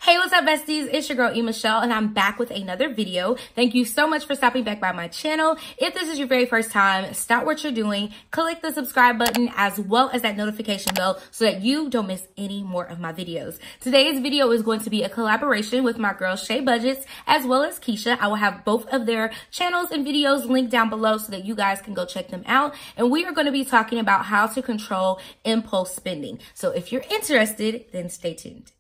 Hey, what's up, besties? It's your girl, Elaine Michelle, and I'm back with another video. Thank you so much for stopping back by my channel. If this is your very first time, stop what you're doing, click the subscribe button as well as that notification bell so that you don't miss any more of my videos. Today's video is going to be a collaboration with my girl, Shay Budgets, as well as Keisha. I will have both of their channels and videos linked down below so that you guys can go check them out. And we are going to be talking about how to control impulse spending. So if you're interested, then stay tuned.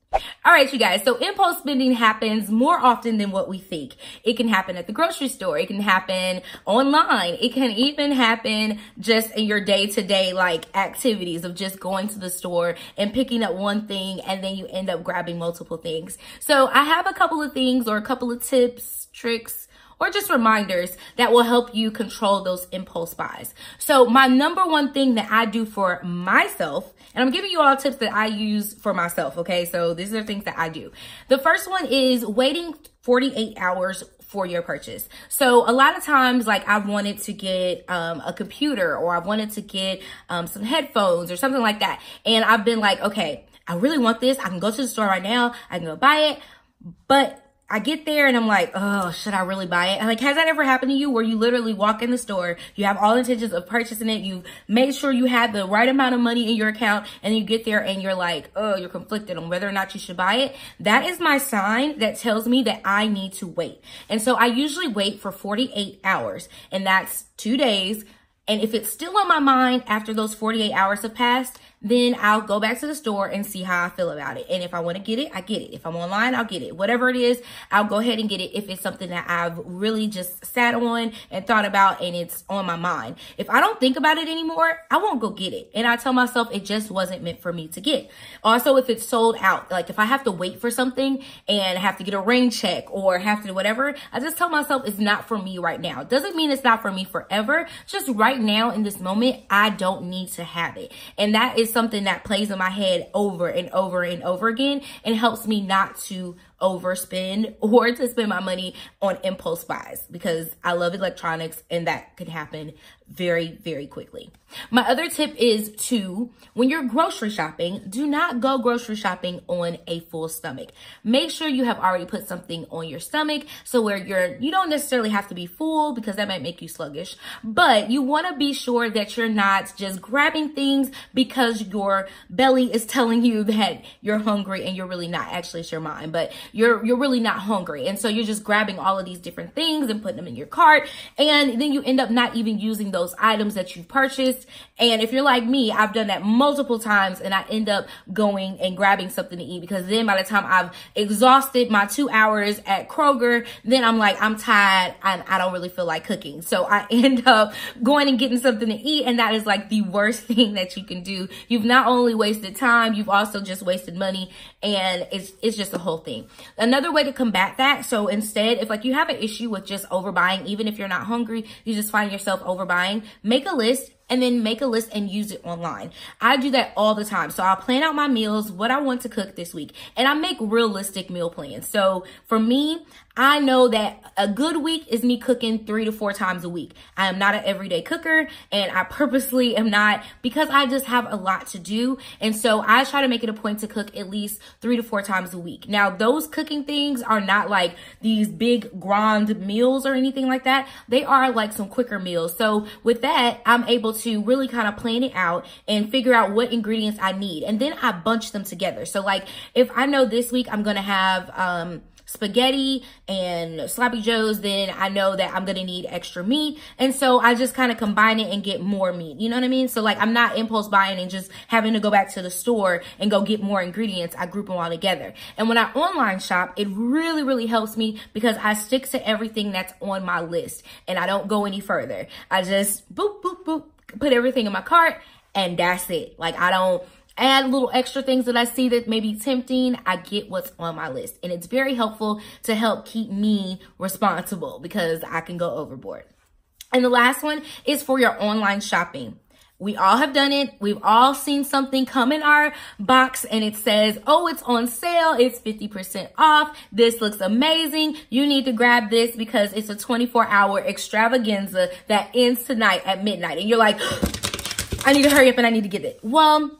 All right, you guys. So impulse spending happens more often than what we think. It can happen at the grocery store. It can happen online. It can even happen just in your day-to-day like activities of just going to the store and picking up one thing and then you end up grabbing multiple things. So I have a couple of things or a couple of tips, tricks, or just reminders that will help you control those impulse buys. So my number one thing that I do for myself, and I'm giving you all tips that I use for myself, okay? So these are things that I do. The first one is waiting 48 hours for your purchase. So a lot of times, like I've wanted to get a computer or I've wanted to get some headphones or something like that. And I've been like, okay, I really want this. I can go to the store right now. I can go buy it. But I get there and I'm like, oh, should I really buy it? Like, has that ever happened to you where you literally walk in the store, you have all intentions of purchasing it, you've made sure you had the right amount of money in your account, and you get there and you're like, oh, you're conflicted on whether or not you should buy it? That is my sign that tells me that I need to wait. And so I usually wait for 48 hours, and that's 2 days. And if it's still on my mind after those 48 hours have passed, then I'll go back to the store and see how I feel about it. And if I want to get it, I get it. If I'm online, I'll get it. Whatever it is, I'll go ahead and get it if it's something that I've really just sat on and thought about and it's on my mind. If I don't think about it anymore, I won't go get it. And I tell myself it just wasn't meant for me to get. Also, if it's sold out, like if I have to wait for something and have to get a rain check or have to do whatever, I just tell myself it's not for me right now. It doesn't mean it's not for me forever. Just right now in this moment, I don't need to have it. And that is something that plays in my head over and over and over again and helps me not to overspend or to spend my money on impulse buys because I love electronics and that can happen very, very quickly. My other tip is to, when you're grocery shopping, do not go grocery shopping on a full stomach. Make sure you have already put something on your stomach so where you don't necessarily have to be full because that might make you sluggish, but you want to be sure that you're not just grabbing things because your belly is telling you that you're hungry and you're really not. Actually, it's your mind, but you're really not hungry. And so you're just grabbing all of these different things and putting them in your cart. And then you end up not even using those items that you've purchased. And if you're like me, I've done that multiple times and I end up going and grabbing something to eat because then by the time I've exhausted my 2 hours at Kroger, then I'm like, I'm tired and I don't really feel like cooking. So I end up going and getting something to eat. And that is like the worst thing that you can do. You've not only wasted time, you've also just wasted money, and it's just a whole thing. Another way to combat that, so instead, if like you have an issue with just overbuying, even if you're not hungry, you just find yourself overbuying, make a list and then make a list and use it online. I do that all the time. So I'll plan out my meals, what I want to cook this week, and I make realistic meal plans. So for me, I know that a good week is me cooking 3 to 4 times a week. I am not an everyday cooker and I purposely am not because I just have a lot to do. And so I try to make it a point to cook at least 3 to 4 times a week. Now, those cooking things are not like these big grand meals or anything like that. They are like some quicker meals. So with that, I'm able to really kind of plan it out and figure out what ingredients I need. And then I bunch them together. So like if I know this week I'm going to have, spaghetti and sloppy joes, then I know that I'm gonna need extra meat, and so I just kind of combine it and get more meat, you know what I mean? So like I'm not impulse buying and just having to go back to the store and go get more ingredients. I group them all together. And when I online shop, it really helps me because I stick to everything that's on my list and I don't go any further. I just boop boop boop, put everything in my cart, and that's it. Like I don't add little extra things that I see that may be tempting. I get what's on my list. And it's very helpful to help keep me responsible because I can go overboard. And the last one is for your online shopping. We all have done it. We've all seen something come in our box and it says, oh, it's on sale. It's 50% off. This looks amazing. You need to grab this because it's a 24-hour extravaganza that ends tonight at midnight. And you're like, I need to hurry up and I need to get it. Well,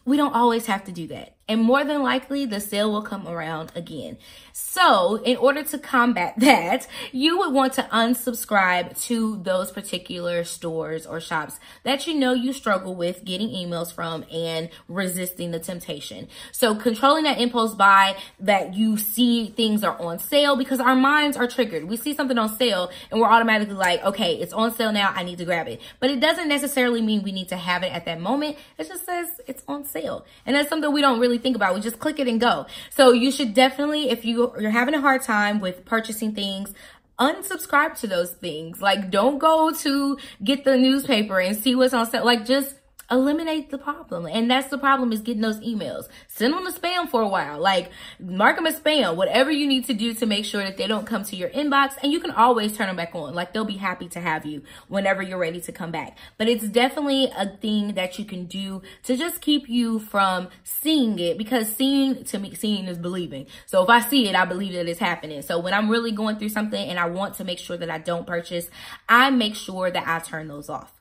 we don't always have to do that. and more than likely the sale will come around again. So in order to combat that, you would want to unsubscribe to those particular stores or shops that you know you struggle with getting emails from and resisting the temptation. So controlling that impulse buy, that you see things are on sale, because our minds are triggered. We see something on sale and we're automatically like, okay, it's on sale now, I need to grab it. But it doesn't necessarily mean we need to have it at that moment. It just says it's on sale. And that's something we don't really think about. We just click it and go. So you should definitely, if you're having a hard time with purchasing things, unsubscribe to those things. Like, don't go to get the newspaper and see what's on sale. Like, just eliminate the problem. And that's the problem, is getting those emails. Send them to spam for a while. Like, mark them as spam. Whatever you need to do to make sure that they don't come to your inbox. And you can always turn them back on. Like, they'll be happy to have you whenever you're ready to come back. But it's definitely a thing that you can do to just keep you from seeing it, because seeing, to me, seeing is believing. So if I see it, I believe that it's happening. So when I'm really going through something and I want to make sure that I don't purchase, I make sure that I turn those off.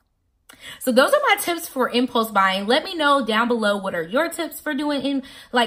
So those are my tips for impulse buying. Let me know down below, what are your tips for doing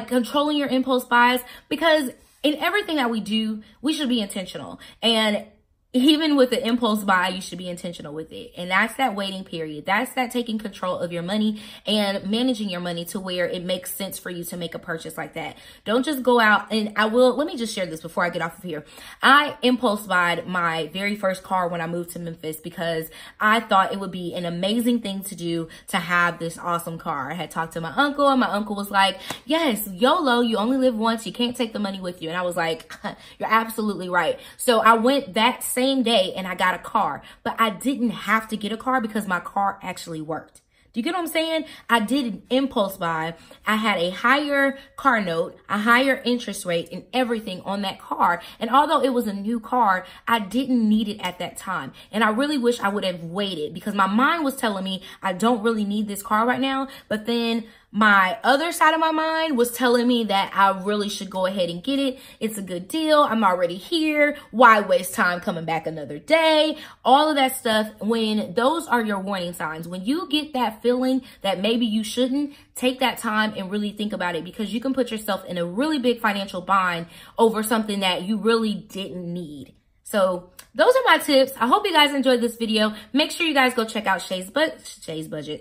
controlling your impulse buys, because in everything that we do, we should be intentional. And even with the impulse buy, you should be intentional with it. And that's that waiting period. That's that taking control of your money and managing your money to where it makes sense for you to make a purchase like that. Don't just go out and let me just share this before I get off of here. I impulse buyed my very first car when I moved to Memphis because I thought it would be an amazing thing to do to have this awesome car. I had talked to my uncle, and my uncle was like, yes, YOLO, you only live once. You can't take the money with you. And I was like, you're absolutely right. So I went that same day and I got a car, but I didn't have to get a car because my car actually worked. Do you get what I'm saying? I did an impulse buy. I had a higher car note, a higher interest rate, and everything on that car. And although it was a new car, I didn't need it at that time. And I really wish I would have waited, because my mind was telling me I don't really need this car right now. But then my other side of my mind was telling me that I really should go ahead and get it. It's a good deal. I'm already here. Why waste time coming back another day? All of that stuff. When those are your warning signs, when you get that feeling that maybe you shouldn't, take that time and really think about it, because you can put yourself in a really big financial bind over something that you really didn't need. So those are my tips. I hope you guys enjoyed this video. Make sure you guys go check out Shay Budget's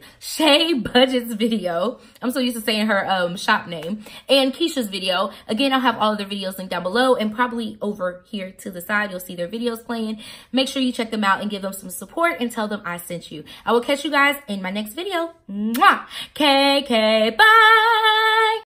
video. I'm so used to saying her shop name. And Keisha's video. Again, I'll have all of their videos linked down below, and probably over here to the side, you'll see their videos playing. Make sure you check them out and give them some support and tell them I sent you. I will catch you guys in my next video. Mwah! KK, bye!